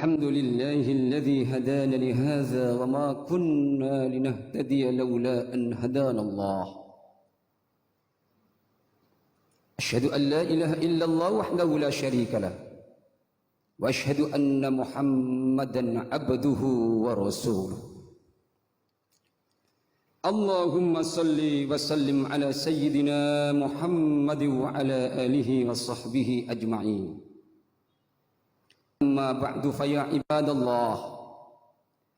الحمد لله الذي هدانا لهذا وما كنا لنهتدي لولا أن هدانا الله أشهد أن لا إله إلا الله وحده لا شريك له وأشهد أن محمدا عبده ورسوله اللهم صل وسلم على سيدنا محمد وعلى آله وصحبه أجمعين أما بعد فيا عباد الله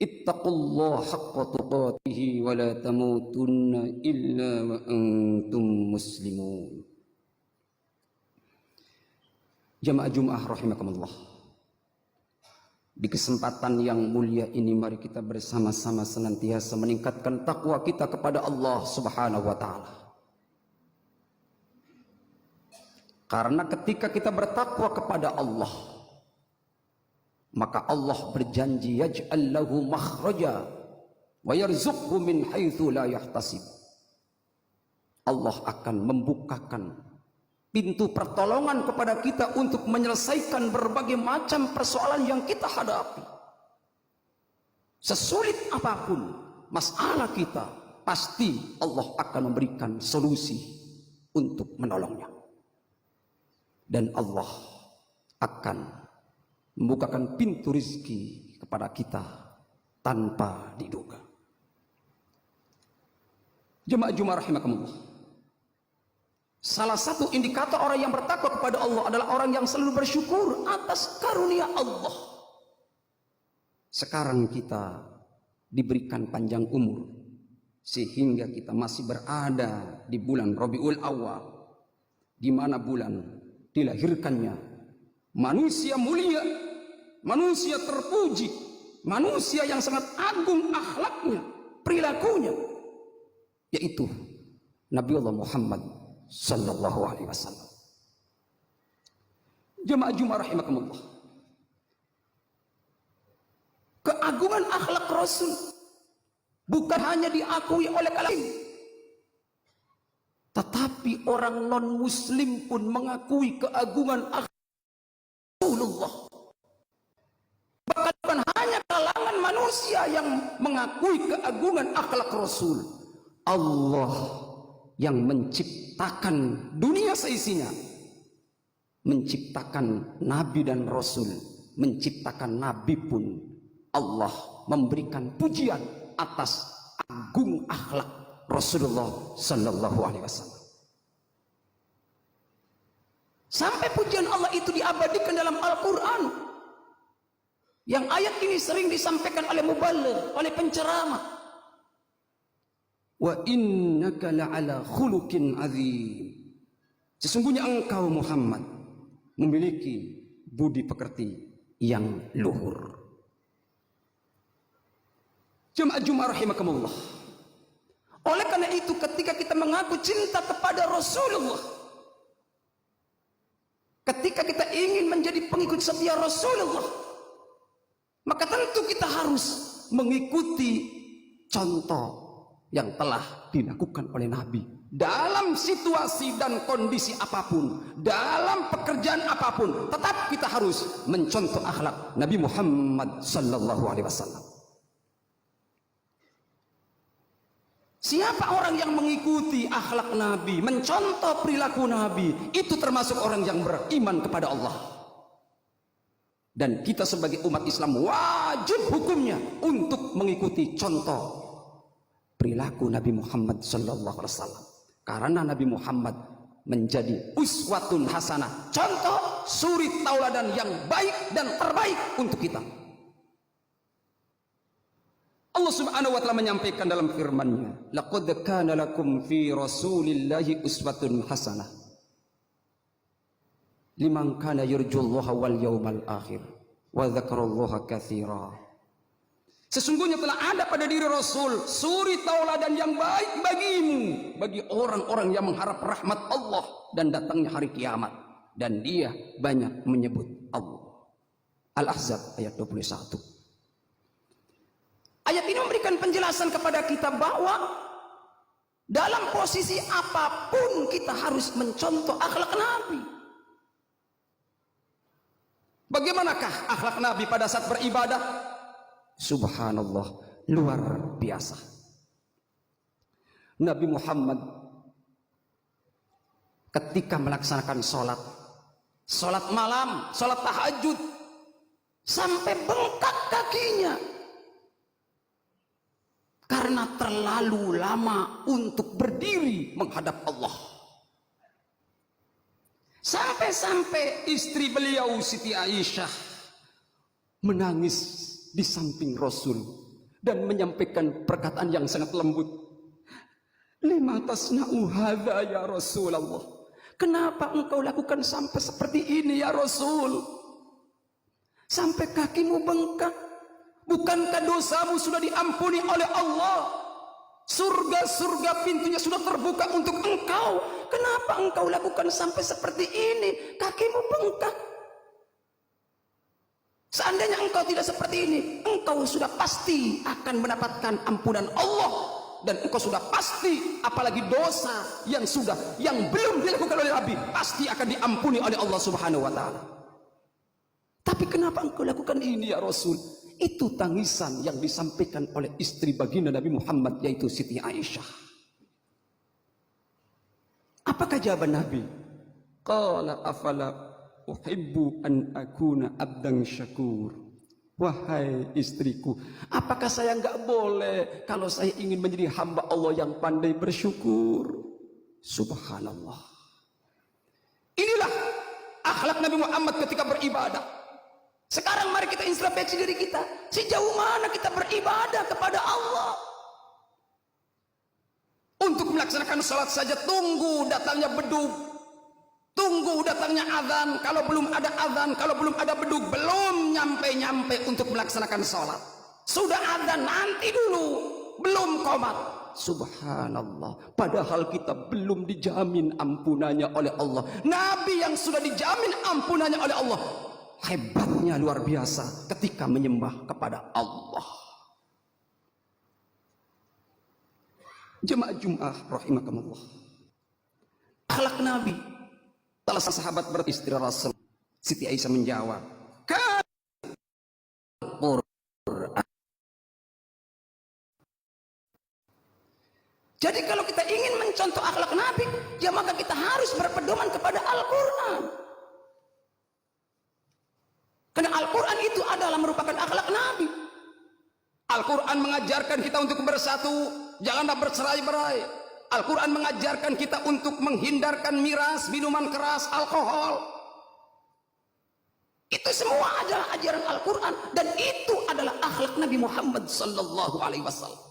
اتقوا الله حق تقاته ولا تموتن إلا وأنتم مسلمون. Jamaah Jumat rahimakumullah. Di kesempatan yang mulia ini mari kita bersama-sama senantiasa meningkatkan takwa kita kepada Allah Subhanahu wa taala. Karena ketika kita bertakwa kepada Allah, maka Allah berjanji yaj'al lahu makhraja wa yarzuqhu min haitsu la yahtasib. Allah akan membukakan pintu pertolongan kepada kita untuk menyelesaikan berbagai macam persoalan yang kita hadapi. Sesulit apapun masalah kita, pasti Allah akan memberikan solusi untuk menolongnya. Dan Allah akan membukakan pintu rezeki kepada kita tanpa diduga. Jemaah Jumat rahimakumullah. Salah satu indikator orang yang bertakwa kepada Allah adalah orang yang selalu bersyukur atas karunia Allah. Sekarang kita diberikan panjang umur sehingga kita masih berada di bulan Rabiul Awal, di mana bulan dilahirkannya manusia mulia, manusia terpuji, manusia yang sangat agung akhlaknya, perilakunya, yaitu Nabiullah Muhammad sallallahu alaihi wasallam. Jemaah Jumat rahimakumullah. Keagungan akhlak Rasul bukan hanya diakui oleh kalangan, tetapi orang non muslim pun mengakui keagungan akhlak Rasulullah. Bahkan bukan hanya kalangan manusia yang mengakui keagungan akhlak Rasul. Allah yang menciptakan dunia seisinya, menciptakan Nabi dan Rasul, menciptakan Nabi pun Allah memberikan pujian atas agung akhlak Rasulullah sallallahu alaihi wasallam. Sampai pujian Allah itu diabadikan dalam Al-Quran, yang ayat ini sering disampaikan oleh mubaligh, oleh penceramah. Wa innaka la'ala khuluqin azim. Sesungguhnya engkau Muhammad memiliki budi pekerti yang luhur. Jemaah Jumat rahimakumullah. Oleh karena itu ketika kita mengaku cinta kepada Rasulullah, ketika kita ingin menjadi pengikut setia Rasulullah, maka tentu kita harus mengikuti contoh yang telah dilakukan oleh Nabi dalam situasi dan kondisi apapun, dalam pekerjaan apapun, tetap kita harus mencontoh akhlak Nabi Muhammad sallallahu alaihi wasallam. Siapa orang yang mengikuti akhlak Nabi, mencontoh perilaku Nabi, itu termasuk orang yang beriman kepada Allah. Dan kita sebagai umat Islam wajib hukumnya untuk mengikuti contoh perilaku Nabi Muhammad sallallahu alaihi wasallam. Karena Nabi Muhammad menjadi uswatun hasanah, contoh suri tauladan yang baik dan terbaik untuk kita. Allah Subhanahu wa taala menyampaikan dalam firman-Nya, laqad kana lakum fi rasulillahi uswatun hasanah liman kana yarjullaha wal yawmal akhir wa dzakarallaha katsira. Sesungguhnya telah ada pada diri Rasul suri tauladan yang baik bagimu, bagi orang-orang yang mengharap rahmat Allah dan datangnya hari kiamat, dan dia banyak menyebut Allah. Al-Ahzab ayat 21. Ayat ini memberikan penjelasan kepada kita bahwa dalam posisi apapun kita harus mencontoh akhlak Nabi. Bagaimanakah akhlak Nabi pada saat beribadah? Subhanallah, luar biasa. Nabi Muhammad ketika melaksanakan sholat malam, sholat tahajud, sampai bengkak kakinya karena terlalu lama untuk berdiri menghadap Allah. Sampai-sampai istri beliau Siti Aisyah menangis di samping Rasul dan menyampaikan perkataan yang sangat lembut. Lima tasna'u hadza ya Rasulullah. Kenapa engkau lakukan sampai seperti ini ya Rasul? Sampai kakimu bengkak. Bukankah dosamu sudah diampuni oleh Allah? Surga-surga pintunya sudah terbuka untuk engkau. Kenapa engkau lakukan sampai seperti ini? Kakimu bengkak. Seandainya engkau tidak seperti ini, engkau sudah pasti akan mendapatkan ampunan Allah. Dan engkau sudah pasti, apalagi dosa yang belum dilakukan oleh Nabi, pasti akan diampuni oleh Allah Subhanahu wa ta'ala. Tapi kenapa engkau lakukan ini ya Rasul? Itu tangisan yang disampaikan oleh istri baginda Nabi Muhammad, yaitu Siti Aisyah. Apakah jawaban Nabi? Qala afala uhibbu an akuna abdan syakur. Wahai istriku, apakah saya enggak boleh kalau saya ingin menjadi hamba Allah yang pandai bersyukur? Subhanallah. Inilah akhlak Nabi Muhammad ketika beribadah. Sekarang mari kita introspeksi diri kita. Sejauh mana kita beribadah kepada Allah? Untuk melaksanakan salat saja tunggu datangnya bedug, tunggu datangnya azan. Kalau belum ada azan, kalau belum ada bedug, belum nyampe-nyampe untuk melaksanakan salat. Sudah azan, nanti dulu, belum qomat. Subhanallah, padahal kita belum dijamin ampunannya oleh Allah. Nabi yang sudah dijamin ampunannya oleh Allah, hebatnya luar biasa ketika menyembah kepada Allah. Jemaah Jumat rahimakumullah. Akhlak Nabi. Salah satu sahabat beristri Rasul, Siti Aisyah menjawab, jadi kalau kita ingin mencontoh akhlak Nabi, ya maka kita harus berpedoman kepada Al-Quran. Karena Al-Quran itu adalah merupakan akhlak Nabi. Al-Quran mengajarkan kita untuk bersatu, janganlah bercerai-berai. Al-Quran mengajarkan kita untuk menghindarkan miras, minuman keras, alkohol. Itu semua adalah ajaran Al-Quran, dan itu adalah akhlak Nabi Muhammad sallallahu alaihi wasallam.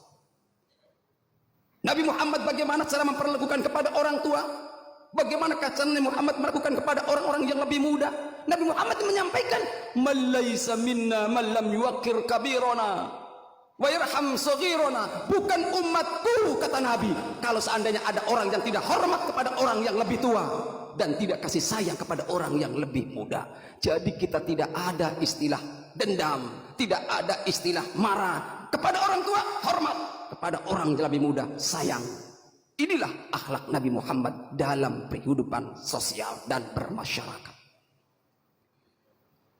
Nabi Muhammad bagaimana cara memperlakukan kepada orang tua? Bagaimana cara Nabi Muhammad melakukan kepada orang-orang yang lebih muda? Nabi Muhammad menyampaikan, "Malaysa minna man lam yuwaqqir kabirana wa yarham saghirana." Bukan umatku, kata Nabi, kalau seandainya ada orang yang tidak hormat kepada orang yang lebih tua dan tidak kasih sayang kepada orang yang lebih muda. Jadi kita tidak ada istilah dendam, tidak ada istilah marah. Kepada orang tua hormat, kepada orang yang lebih muda sayang. Inilah akhlak Nabi Muhammad dalam kehidupan sosial dan bermasyarakat.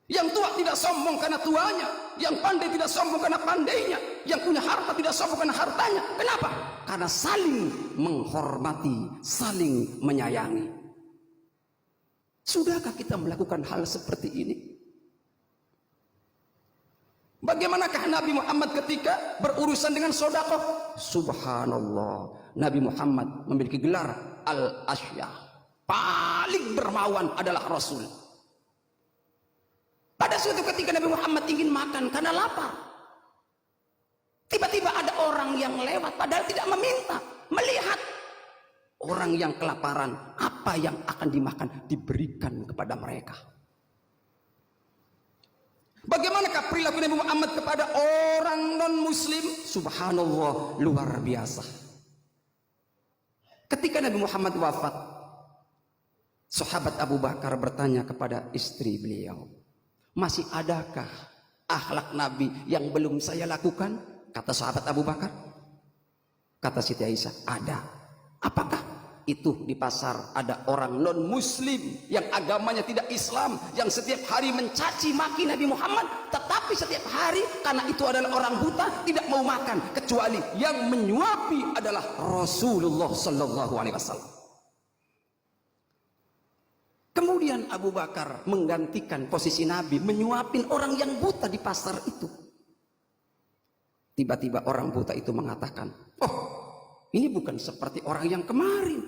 Yang tua tidak sombong karena tuanya, yang pandai tidak sombong karena pandainya, yang punya harta tidak sombong karena hartanya. Kenapa? Karena saling menghormati, saling menyayangi. Sudahkah kita melakukan hal seperti ini? Bagaimanakah Nabi Muhammad ketika berurusan dengan sedekah? Subhanallah, Nabi Muhammad memiliki gelar Al-Asyah. Paling dermawan adalah Rasul. Pada suatu ketika Nabi Muhammad ingin makan karena lapar. Tiba-tiba ada orang yang lewat padahal tidak meminta. Melihat orang yang kelaparan, apa yang akan dimakan diberikan kepada mereka. Bagaimanakah perilaku Nabi Muhammad kepada orang non-muslim? Subhanallah, luar biasa. Ketika Nabi Muhammad wafat, sahabat Abu Bakar bertanya kepada istri beliau, "Masih adakah akhlak Nabi yang belum saya lakukan?" Kata sahabat Abu Bakar. Kata Siti Aisyah, "Ada." "Apakah?" itu di pasar ada orang non muslim yang agamanya tidak Islam, yang setiap hari mencaci maki Nabi Muhammad, tetapi setiap hari karena itu adalah orang buta tidak mau makan, kecuali yang menyuapi adalah Rasulullah sallallahu alaihi wasallam. Kemudian Abu Bakar menggantikan posisi Nabi, menyuapin orang yang buta di pasar itu. Tiba-tiba orang buta itu mengatakan, "Oh, ini bukan seperti orang yang kemarin."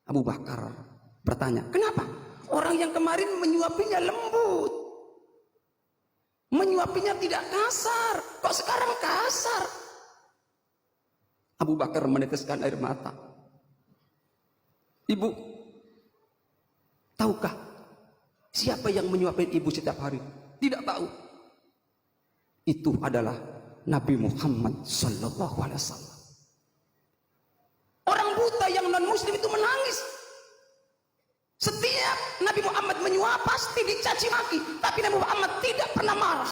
Abu Bakar bertanya, "Kenapa? Orang yang kemarin menyuapinya lembut, menyuapinya tidak kasar, kok sekarang kasar?" Abu Bakar meneteskan air mata. "Ibu, tahukah siapa yang menyuapin ibu setiap hari?" "Tidak tahu." "Itu adalah Nabi Muhammad sallallahu alaihi wasallam." Orang buta yang non muslim itu menangis. Setiap Nabi Muhammad menyuap pasti dicaci maki, tapi Nabi Muhammad tidak pernah marah.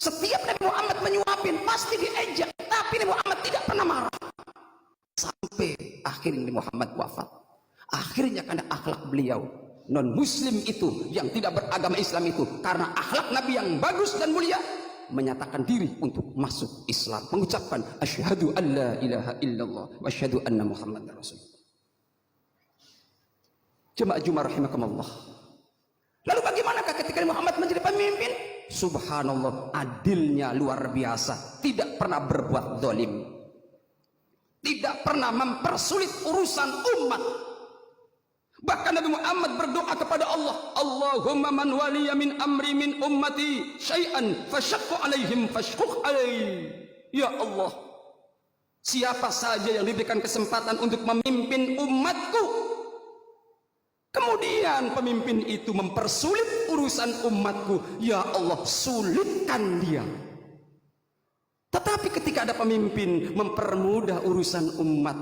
Setiap Nabi Muhammad menyuapin pasti diejek, tapi Nabi Muhammad tidak pernah marah. Sampai akhirnya Nabi Muhammad wafat. Akhirnya karena akhlak beliau, non muslim itu yang tidak beragama Islam itu, karena akhlak Nabi yang bagus dan mulia, menyatakan diri untuk masuk Islam, mengucapkan asyhadu an la ilaha illallah wa asyhadu anna muhammadar rasulullah. Jemaah Jumat rahimakumullah. Lalu bagaimanakah ketika Muhammad menjadi pemimpin? Subhanallah, adilnya luar biasa, tidak pernah berbuat zalim, tidak pernah mempersulit urusan umat. Bahkan Nabi Muhammad berdoa kepada Allah, Allahumma man waliya min amri min ummati syai'an fasyaqqa alaihim fashquq alaih. Ya Allah, siapa saja yang diberikan kesempatan untuk memimpin umatku, kemudian pemimpin itu mempersulit urusan umatku, ya Allah, sulitkan dia. Tetapi ketika ada pemimpin mempermudah urusan umat,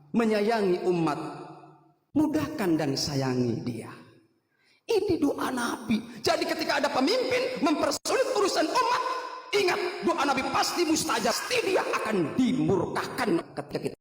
menyayangi umat, mudahkan dan sayangi dia. Ini doa Nabi. Jadi ketika ada pemimpin mempersulit urusan umat, ingat doa Nabi pasti mustajab, pasti dia akan dimurkakan ketika kita